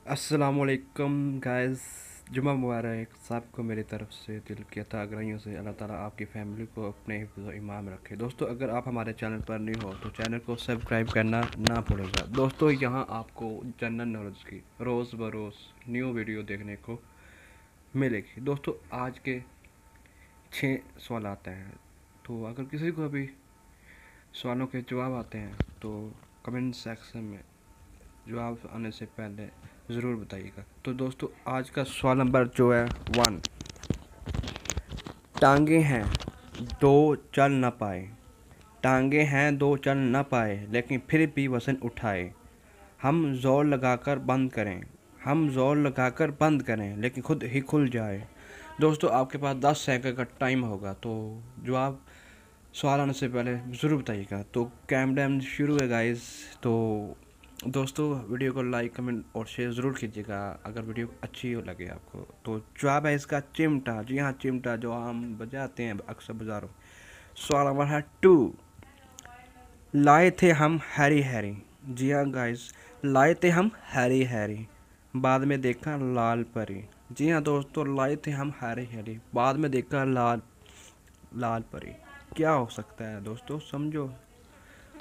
अस्सलाम वालेकुम गाइस। जुमा मुबारक सबको मेरी तरफ से दिल की अता गहराइयों से। अल्लाह ताला आपकी फैमिली को अपने हिफ्ज़ ईमान में रखे। दोस्तों, अगर आप हमारे चैनल पर नहीं हो तो चैनल को सब्सक्राइब करना ना भूलिएगा। दोस्तों, यहाँ आपको जनरल नॉलेज की रोज़ बरोज़ न्यू वीडियो देखने को मिलेगी। दोस्तों, आज के 6 सवाल आते हैं, तो अगर किसी को भी सवालों के जवाब आते हैं तो कमेंट सेक्शन में जवाब आने से पहले ज़रूर बताइएगा। तो दोस्तों, आज का सवाल नंबर जो है 1, टांगे हैं दो चल न पाए। टांगे हैं दो चल न पाए लेकिन फिर भी वज़न उठाए। हम जोर लगाकर बंद करें, हम जोर लगाकर बंद करें लेकिन खुद ही खुल जाए। दोस्तों, आपके पास 10 सेकंड का टाइम होगा, तो जवाब सवाल आने से पहले ज़रूर बताइएगा। तो कैमरा शुरू है गाइस। तो दोस्तों, वीडियो को लाइक कमेंट और शेयर ज़रूर कीजिएगा अगर वीडियो अच्छी हो लगे आपको। तो जवाब है इसका चिमटा। जी हाँ, चिमटा जो हम बजाते हैं अक्सर बाज़ारों। सवाल नंबर है 2, लाए थे हम हैरी हैरी। जी हाँ गाइस, लाए थे हम हैरी हैरी, बाद में देखा लाल परी। जी हाँ दोस्तों, लाए थे हम हैरी हैरी, बाद में देखा लाल लाल परी। क्या हो सकता है दोस्तों, समझो।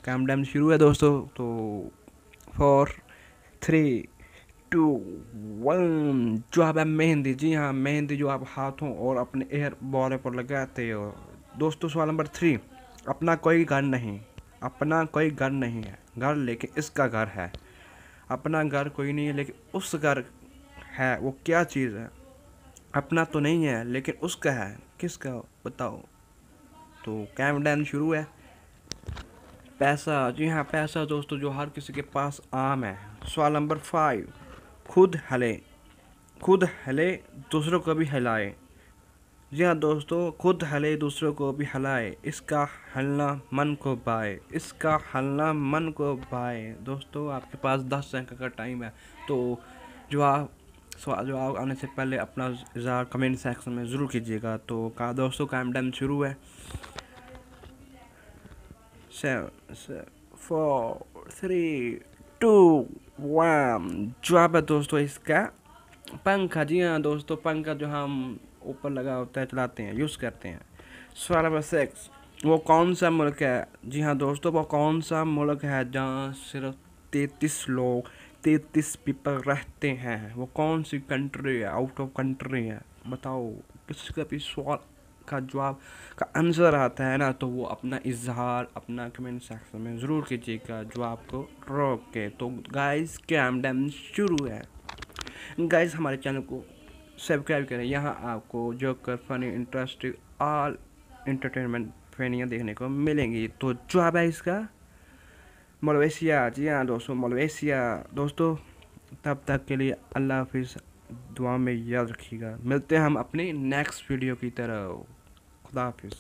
कैमरा शुरू है दोस्तों। तो 4, 3, 2, 1, जवाब है मेहंदी। जी हाँ, मेहंदी जो आप हाथों और अपने एयर बॉल पर लगाते हो। दोस्तों, सवाल नंबर 3, अपना कोई घर नहीं। अपना कोई घर नहीं है घर लेकिन इसका घर है। अपना घर कोई नहीं है लेकिन उस घर है, वो क्या चीज़ है? अपना तो नहीं है लेकिन उसका है, किसका बताओ। तो कैमरा शुरू है। पैसा। जी हाँ, पैसा दोस्तों जो हर किसी के पास आम है। सवाल नंबर 5, खुद हिले, खुद हिले दूसरों को भी हिलाए। जी हाँ दोस्तों, खुद हिले दूसरों को भी हिलाए, इसका हलना मन को भाए, इसका हलना मन को भाए। दोस्तों, आपके पास 10 सेकंड का टाइम है, तो जवाब सवाल जवाब आने से पहले अपना इज़हार कमेंट सेक्शन में ज़रूर कीजिएगा। तो का दोस्तों, टाइम शुरू है। 7, 4, 3, 2, 1, जवाब है दोस्तों इसका पंखा। जी हाँ दोस्तों, पंखा जो हम ऊपर लगा होता है, चलाते हैं, यूज़ करते हैं। सवाल नंबर 6, वो कौन सा मुल्क है? जी हाँ दोस्तों, वो कौन सा मुल्क है जहाँ सिर्फ 33 पीपल रहते हैं? वो कौन सी कंट्री है, आउट ऑफ कंट्री है? बताओ। किसी का भी सवाल का जवाब का आंसर आता है ना, तो वो अपना इजहार अपना कमेंट सेक्शन में ज़रूर कीजिएगा जवाब को रोक के। तो गाइस, कैमरा शुरू है। गाइस, हमारे चैनल को सब्सक्राइब करें। यहाँ आपको joker, funny, interesting, all entertainment फैनियाँ देखने को मिलेंगी। तो जवाब है इसका मलेशिया। जी हाँ दोस्तों, मलेशिया। दोस्तों, तब तक के लिए अल्लाह हाफिज़। दुआ में याद रखिएगा। मिलते हैं हम अपनी नेक्स्ट वीडियो की तरह। खुदा हाफिज़।